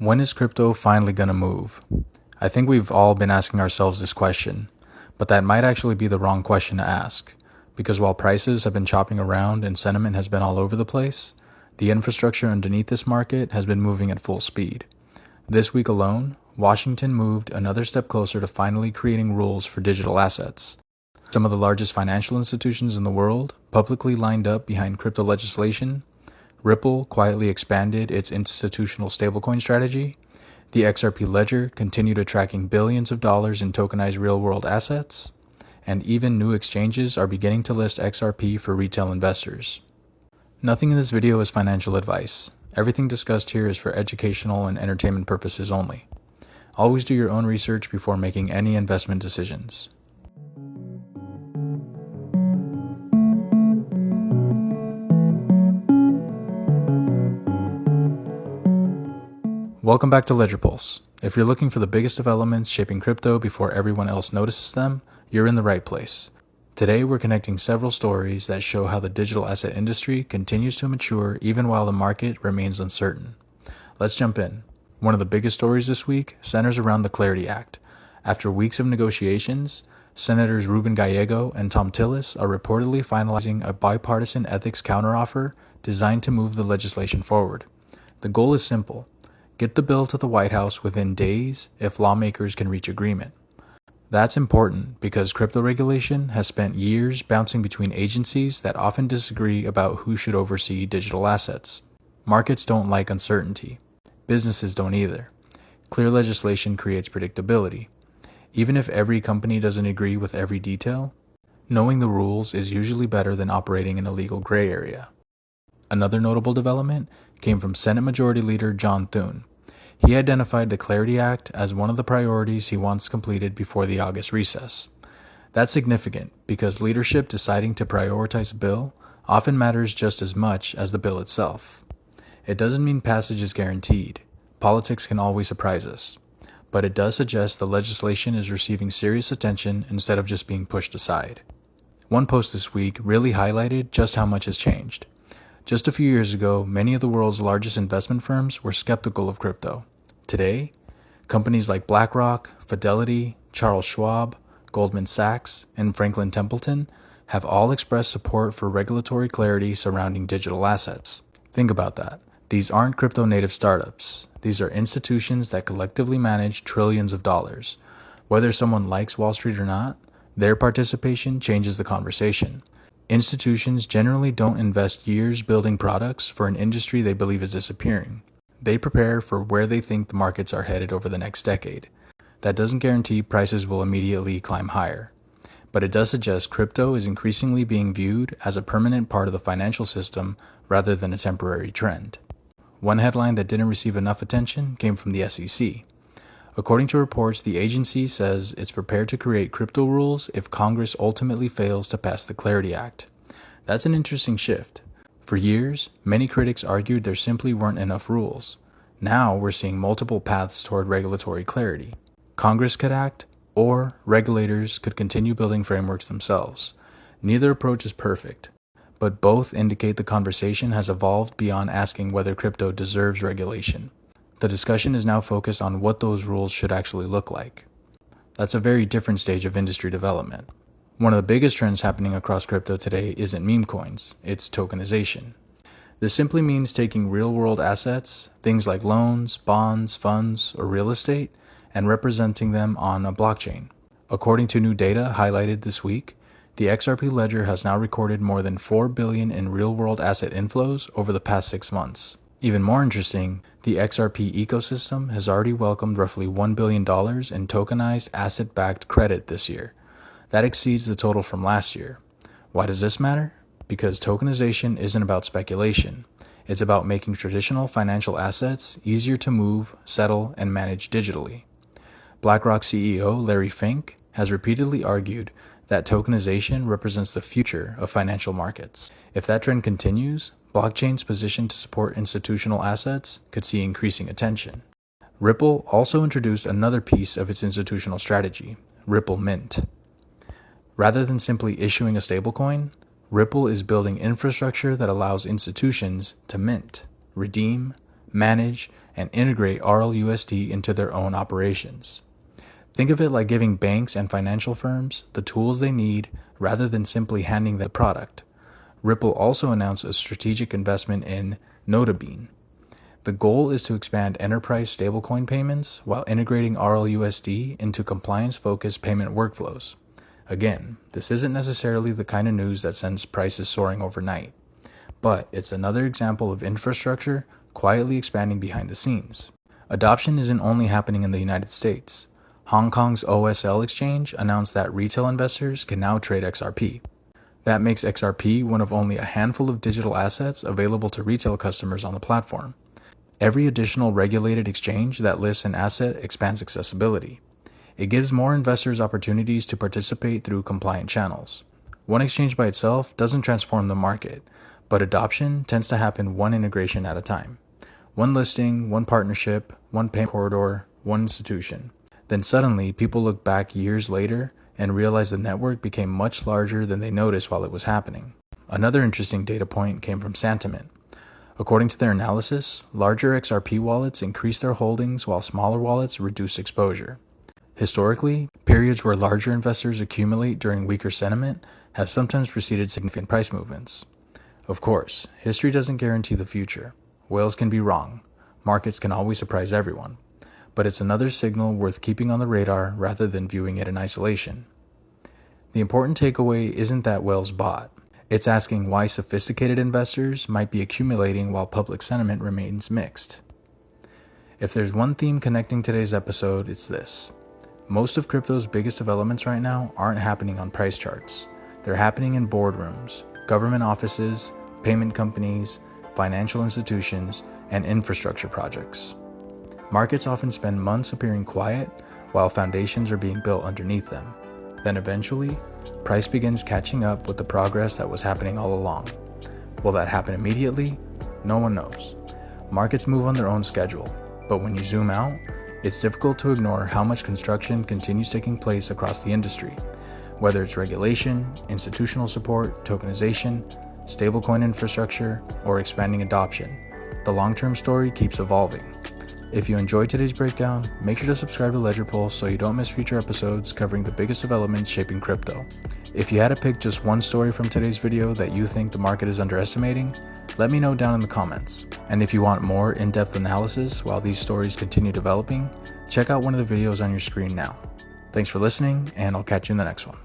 When is crypto finally going to move? I think we've all been asking ourselves this question, but that might actually be the wrong question to ask, because while prices have been chopping around and sentiment has been all over the place, the infrastructure underneath this market has been moving at full speed. This week alone, Washington moved another step closer to finally creating rules for digital assets. Some of the largest financial institutions in the world publicly lined up behind crypto legislation. Ripple quietly expanded its institutional stablecoin strategy. The XRP ledger continued attracting billions of dollars in tokenized real-world assets. And even new exchanges are beginning to list XRP for retail investors. Nothing in this video is financial advice. Everything discussed here is for educational and entertainment purposes only. Always do your own research before making any investment decisions. Welcome back to Ledger Pulse. If you're looking for the biggest developments shaping crypto before everyone else notices them, you're in the right place. Today we're connecting several stories that show how the digital asset industry continues to mature even while the market remains uncertain. Let's jump in. One of the biggest stories this week centers around the Clarity Act. After weeks of negotiations, Senators Ruben Gallego and Tom Tillis are reportedly finalizing a bipartisan ethics counteroffer designed to move the legislation forward. The goal is simple. Get the bill to the White House within days if lawmakers can reach agreement. That's important because crypto regulation has spent years bouncing between agencies that often disagree about who should oversee digital assets. Markets don't like uncertainty. Businesses don't either. Clear legislation creates predictability. Even if every company doesn't agree with every detail, knowing the rules is usually better than operating in a legal gray area. Another notable development came from Senate Majority Leader John Thune. He identified the Clarity Act as one of the priorities he wants completed before the August recess. That's significant because leadership deciding to prioritize a bill often matters just as much as the bill itself. It doesn't mean passage is guaranteed. Politics can always surprise us. But it does suggest the legislation is receiving serious attention instead of just being pushed aside. One post this week really highlighted just how much has changed. Just a few years ago, many of the world's largest investment firms were skeptical of crypto. Today, companies like BlackRock, Fidelity, Charles Schwab, Goldman Sachs, and Franklin Templeton have all expressed support for regulatory clarity surrounding digital assets. Think about that. These aren't crypto-native startups. These are institutions that collectively manage trillions of dollars. Whether someone likes Wall Street or not, their participation changes the conversation. Institutions generally don't invest years building products for an industry they believe is disappearing. They prepare for where they think the markets are headed over the next decade. That doesn't guarantee prices will immediately climb higher, but it does suggest crypto is increasingly being viewed as a permanent part of the financial system rather than a temporary trend. One headline that didn't receive enough attention came from the SEC. According to reports, the agency says it's prepared to create crypto rules if Congress ultimately fails to pass the Clarity Act. That's an interesting shift. For years, many critics argued there simply weren't enough rules. Now we're seeing multiple paths toward regulatory clarity. Congress could act, or regulators could continue building frameworks themselves. Neither approach is perfect, but both indicate the conversation has evolved beyond asking whether crypto deserves regulation. The discussion is now focused on what those rules should actually look like. That's a very different stage of industry development. One of the biggest trends happening across crypto today isn't meme coins, it's tokenization. This simply means taking real-world assets, things like loans, bonds, funds, or real estate, and representing them on a blockchain. According to new data highlighted this week, the XRP ledger has now recorded more than $4 billion in real-world asset inflows over the past 6 months. Even more interesting, the XRP ecosystem has already welcomed roughly $1 billion in tokenized asset-backed credit this year. That exceeds the total from last year. Why does this matter? Because tokenization isn't about speculation. It's about making traditional financial assets easier to move, settle, and manage digitally. BlackRock CEO Larry Fink has repeatedly argued that tokenization represents the future of financial markets. If that trend continues, blockchains positioned to support institutional assets could see increasing attention. Ripple also introduced another piece of its institutional strategy, Ripple Mint. Rather than simply issuing a stablecoin, Ripple is building infrastructure that allows institutions to mint, redeem, manage, and integrate RLUSD into their own operations. Think of it like giving banks and financial firms the tools they need rather than simply handing them the product. Ripple also announced a strategic investment in Notabean. The goal is to expand enterprise stablecoin payments while integrating RLUSD into compliance-focused payment workflows. Again, this isn't necessarily the kind of news that sends prices soaring overnight, but it's another example of infrastructure quietly expanding behind the scenes. Adoption isn't only happening in the United States. Hong Kong's OSL exchange announced that retail investors can now trade XRP. That makes XRP one of only a handful of digital assets available to retail customers on the platform. Every additional regulated exchange that lists an asset expands accessibility. It gives more investors opportunities to participate through compliant channels. One exchange by itself doesn't transform the market, but adoption tends to happen one integration at a time. One listing, one partnership, one payment corridor, one institution. Then suddenly, people look back years later and realize the network became much larger than they noticed while it was happening. Another interesting data point came from Santiment. According to their analysis, larger XRP wallets increase their holdings while smaller wallets reduce exposure. Historically, periods where larger investors accumulate during weaker sentiment have sometimes preceded significant price movements. Of course, history doesn't guarantee the future. Whales can be wrong. Markets can always surprise everyone. But it's another signal worth keeping on the radar rather than viewing it in isolation. The important takeaway isn't that whales bought. It's asking why sophisticated investors might be accumulating while public sentiment remains mixed. If there's one theme connecting today's episode, it's this. Most of crypto's biggest developments right now aren't happening on price charts. They're happening in boardrooms, government offices, payment companies, financial institutions, and infrastructure projects. Markets often spend months appearing quiet while foundations are being built underneath them. Then eventually, price begins catching up with the progress that was happening all along. Will that happen immediately? No one knows. Markets move on their own schedule, but when you zoom out, it's difficult to ignore how much construction continues taking place across the industry. Whether it's regulation, institutional support, tokenization, stablecoin infrastructure, or expanding adoption, the long-term story keeps evolving. If you enjoyed today's breakdown, make sure to subscribe to Ledger Pulse so you don't miss future episodes covering the biggest developments shaping crypto. If you had to pick just one story from today's video that you think the market is underestimating, let me know down in the comments. And if you want more in-depth analysis while these stories continue developing, check out one of the videos on your screen now. Thanks for listening, and I'll catch you in the next one.